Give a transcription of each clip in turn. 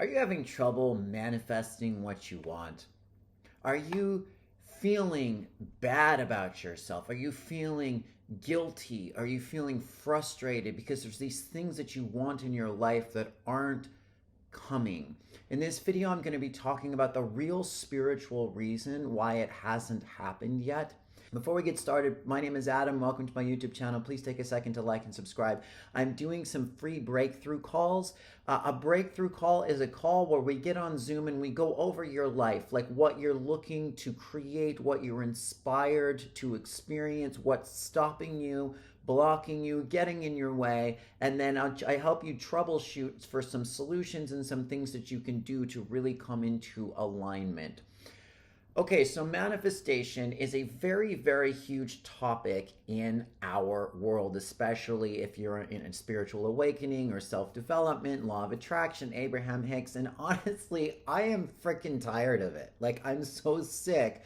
Are you having trouble manifesting what you want? Are you feeling bad about yourself? Are you feeling guilty? Are you feeling frustrated because there's these things that you want in your life that aren't coming? In this video, I'm going to be talking about the real spiritual reason why it hasn't happened yet. Before we get started, my name is Adam. Welcome to my YouTube channel. Please take a second to like and subscribe. I'm doing some free breakthrough calls. A breakthrough call is a call where we get on Zoom and we go over your life, like what you're looking to create, what you're inspired to experience, what's stopping you, blocking you, getting in your way, and then I help you troubleshoot for some solutions and some things that you can do to really come into alignment. Okay, so manifestation is a very, very huge topic in our world, especially if you're in a spiritual awakening or self-development, law of attraction, Abraham Hicks, and honestly, I am freaking tired of it. Like, I'm so sick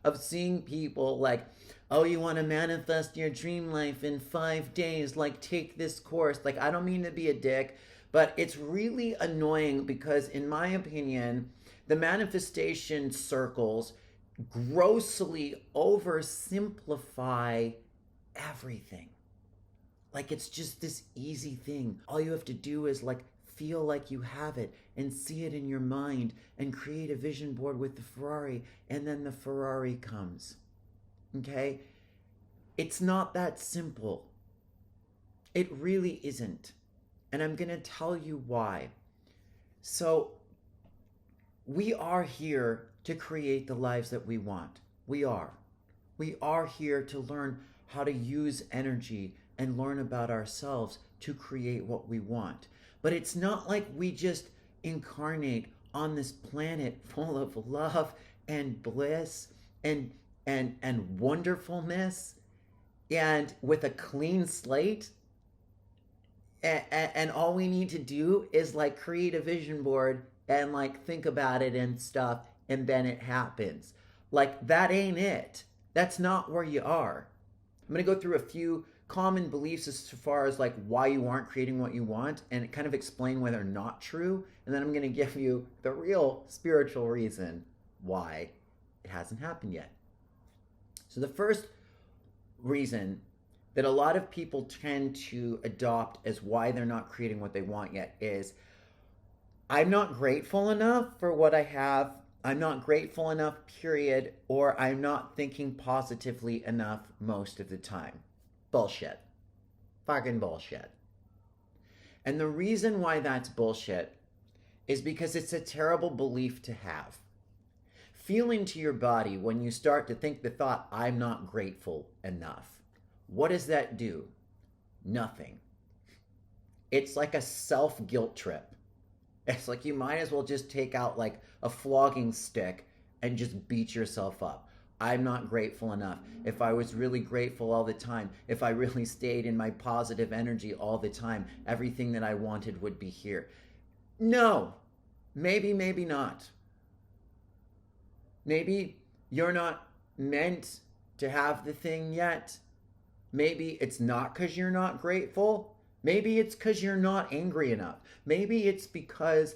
of seeing people like, oh, you want to manifest your dream life in 5 days, like take this course. Like, I don't mean to be a dick, but it's really annoying because in my opinion, the manifestation circles grossly oversimplify everything. Like, it's just this easy thing. All you have to do is like feel like you have it and see it in your mind and create a vision board with the Ferrari, and then the Ferrari comes. Okay? It's not that simple. It really isn't. And I'm going to tell you why. So, we are here to create the lives that we want. We are. We are here to learn how to use energy and learn about ourselves to create what we want. But it's not like we just incarnate on this planet full of love and bliss and wonderfulness and with a clean slate. And all we need to do is like create a vision board and like think about it and stuff, and then it happens. Like, that ain't it. That's not where you are. I'm going to go through a few common beliefs as far as like why you aren't creating what you want and kind of explain why they're not true. And then I'm going to give you the real spiritual reason why it hasn't happened yet. So the first reason that a lot of people tend to adopt as why they're not creating what they want yet is, I'm not grateful enough for what I have. I'm not grateful enough, period, or I'm not thinking positively enough most of the time. Bullshit. Fucking bullshit. And the reason why that's bullshit is because it's a terrible belief to have. Feel into your body when you start to think the thought, I'm not grateful enough. What does that do? Nothing. It's like a self-guilt trip. It's like you might as well just take out like a flogging stick and just beat yourself up. I'm not grateful enough. If I was really grateful all the time, if I really stayed in my positive energy all the time, everything that I wanted would be here. No, maybe not. Maybe you're not meant to have the thing yet. Maybe it's not because you're not grateful. Maybe it's because you're not angry enough. Maybe it's because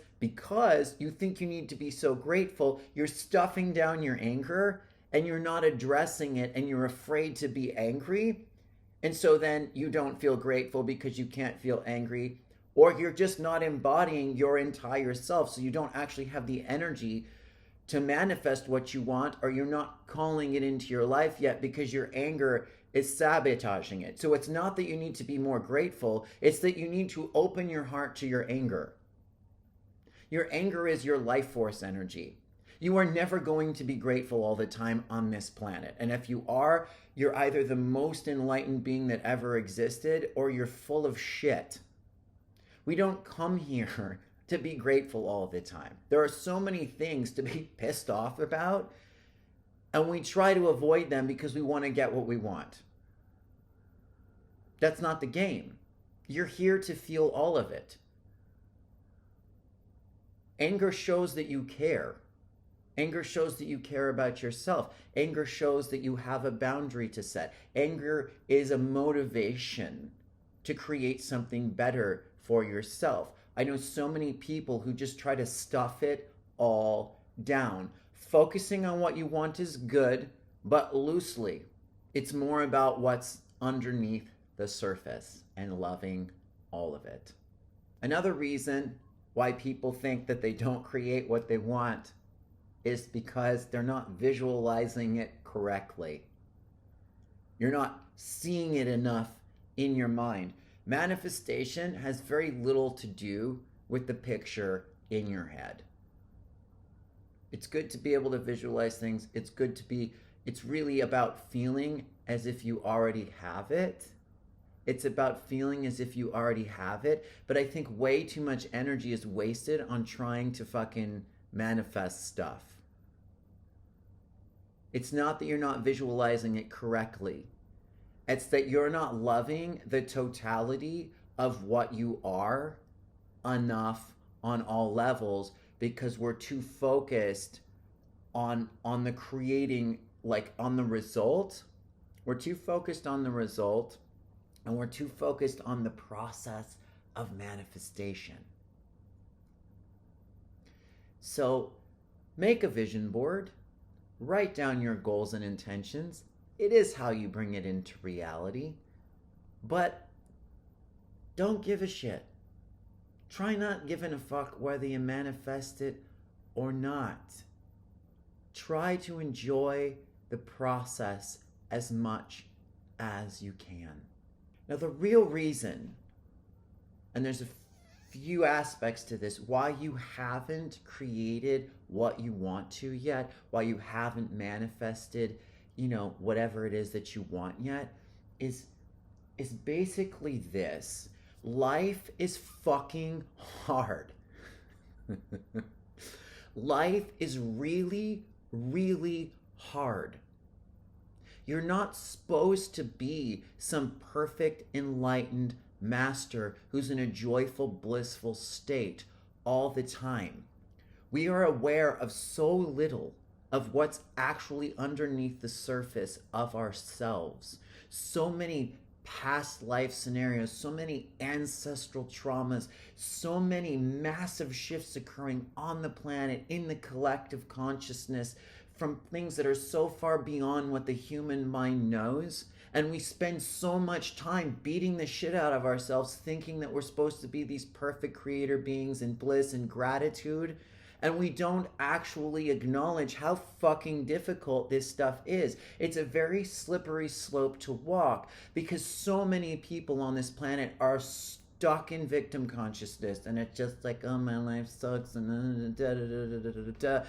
you think you need to be so grateful, you're stuffing down your anger and you're not addressing it and you're afraid to be angry. And so then you don't feel grateful because you can't feel angry, or you're just not embodying your entire self. So you don't actually have the energy to manifest what you want, or you're not calling it into your life yet because your anger is sabotaging it. So it's not that you need to be more grateful, it's that you need to open your heart to your anger. Your anger is your life force energy. You are never going to be grateful all the time on this planet. And if you are, you're either the most enlightened being that ever existed, or you're full of shit. We don't come here to be grateful all the time. There are so many things to be pissed off about, and we try to avoid them because we want to get what we want. That's not the game. You're here to feel all of it. Anger shows that you care. Anger shows that you care about yourself. Anger shows that you have a boundary to set. Anger is a motivation to create something better for yourself. I know so many people who just try to stuff it all down. Focusing on what you want is good, but loosely. It's more about what's underneath the surface and loving all of it. Another reason why people think that they don't create what they want is because they're not visualizing it correctly. You're not seeing it enough in your mind. Manifestation has very little to do with the picture in your head. It's good to be able to visualize things. It's really about feeling as if you already have it. It's about feeling as if you already have it. But I think way too much energy is wasted on trying to fucking manifest stuff. It's not that you're not visualizing it correctly. It's that you're not loving the totality of what you are enough on all levels, because we're too focused on the creating, like on the result. We're too focused on the result, and we're too focused on the process of manifestation. So make a vision board, write down your goals and intentions. It is how you bring it into reality, but don't give a shit. Try not giving a fuck whether you manifest it or not. Try to enjoy the process as much as you can. Now, the real reason, and there's a few aspects to this, why you haven't created what you want to yet, why you haven't manifested, whatever it is that you want yet, is basically this. Life is fucking hard. Life is really, really hard. You're not supposed to be some perfect, enlightened master who's in a joyful, blissful state all the time. We are aware of so little of what's actually underneath the surface of ourselves. So many past life scenarios, so many ancestral traumas, so many massive shifts occurring on the planet, in the collective consciousness, from things that are so far beyond what the human mind knows. And we spend so much time beating the shit out of ourselves, thinking that we're supposed to be these perfect creator beings in bliss and gratitude. And we don't actually acknowledge how fucking difficult this stuff is. It's a very slippery slope to walk, because so many people on this planet are stuck in victim consciousness, and it's just like, oh, my life sucks, and da da da da da da da.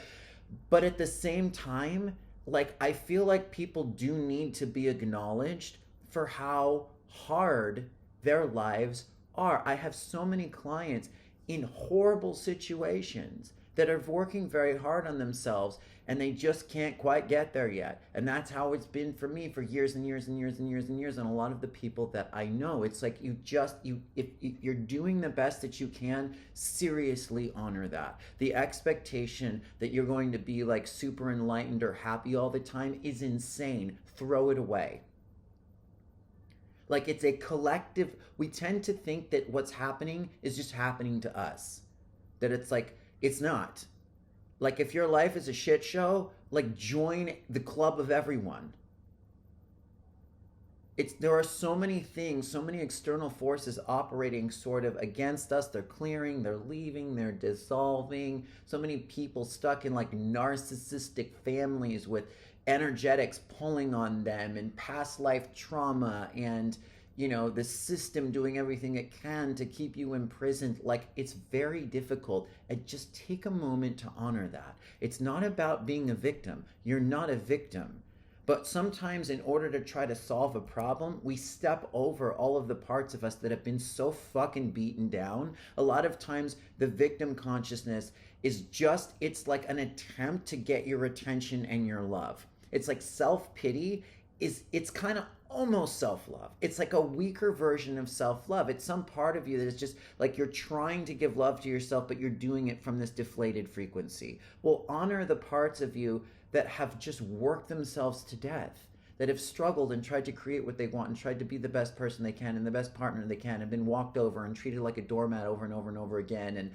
But at the same time, like, I feel like people do need to be acknowledged for how hard their lives are. I have so many clients in horrible situations that are working very hard on themselves, and they just can't quite get there yet. And that's how it's been for me for years and years and years and years and years. And a lot of the people that I know, it's like if you're doing the best that you can, seriously honor that. The expectation that you're going to be like super enlightened or happy all the time is insane. Throw it away. Like, it's a collective, we tend to think that what's happening is just happening to us. That it's like, it's not. Like, if your life is a shit show, like, join the club of everyone. There are so many things, so many external forces operating sort of against us. They're clearing, they're leaving, they're dissolving. So many people stuck in like narcissistic families with energetics pulling on them, and past life trauma, and the system doing everything it can to keep you imprisoned. Like, it's very difficult. And just take a moment to honor that. It's not about being a victim. You're not a victim. But sometimes, in order to try to solve a problem, we step over all of the parts of us that have been so fucking beaten down. A lot of times, the victim consciousness is it's like an attempt to get your attention and your love. It's like self-pity it's kind of almost self-love. It's like a weaker version of self-love. It's some part of you that is just like, you're trying to give love to yourself, but you're doing it from this deflated frequency. Well, honor the parts of you that have just worked themselves to death, that have struggled and tried to create what they want and tried to be the best person they can and the best partner they can, and been walked over and treated like a doormat over and over and over again, and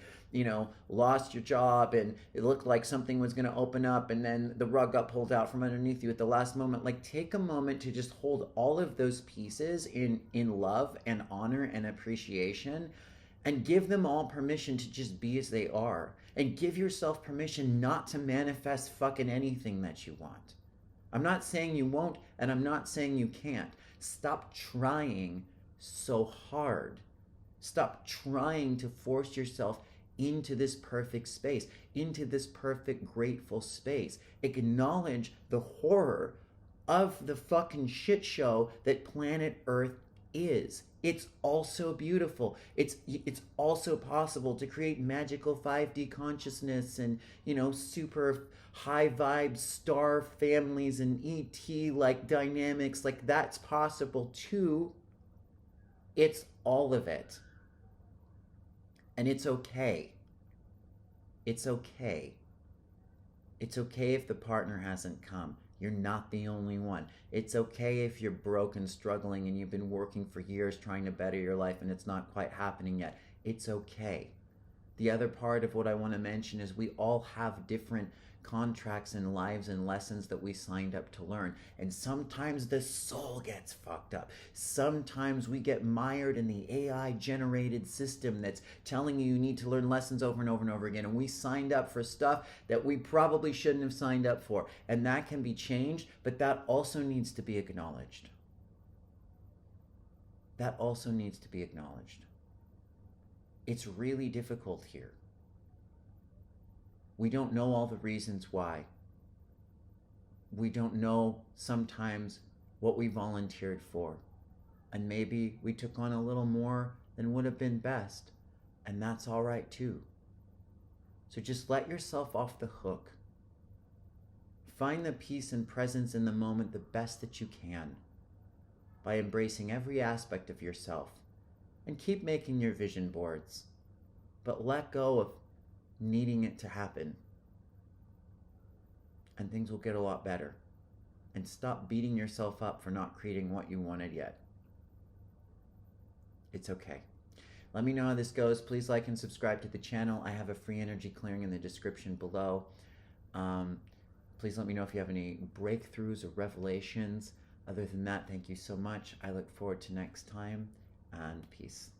lost your job, and it looked like something was going to open up, and then the rug got pulled out from underneath you at the last moment. Like, take a moment to just hold all of those pieces in love and honor and appreciation, and give them all permission to just be as they are, and give yourself permission not to manifest fucking anything that you want. I'm not saying you won't, and I'm not saying you can't. Stop trying so hard. Stop trying to force yourself into this perfect space, into this perfect grateful space. Acknowledge the horror of the fucking shit show that planet Earth is. It's also beautiful. It's also possible to create magical 5D consciousness and, super high vibe star families and ET like dynamics. Like, that's possible too. It's all of it. And it's okay. It's okay. It's okay if the partner hasn't come. You're not the only one. It's okay if you're broke and struggling and you've been working for years trying to better your life and it's not quite happening yet. It's okay. The other part of what I want to mention is we all have different contracts and lives and lessons that we signed up to learn. And sometimes the soul gets fucked up. Sometimes we get mired in the AI generated system that's telling you need to learn lessons over and over and over again. And we signed up for stuff that we probably shouldn't have signed up for. And that can be changed, but that also needs to be acknowledged. That also needs to be acknowledged. It's really difficult here. We don't know all the reasons why. We don't know sometimes what we volunteered for. And maybe we took on a little more than would have been best. And that's all right too. So just let yourself off the hook. Find the peace and presence in the moment the best that you can by embracing every aspect of yourself. And keep making your vision boards. But let go of needing it to happen, and things will get a lot better. And stop beating yourself up for not creating what you wanted yet. It's okay. Let me know how this goes. Please like and subscribe to the channel. I have a free energy clearing in the description below. Please let me know if you have any breakthroughs or revelations. Other than that, thank you so much. I look forward to next time, and peace.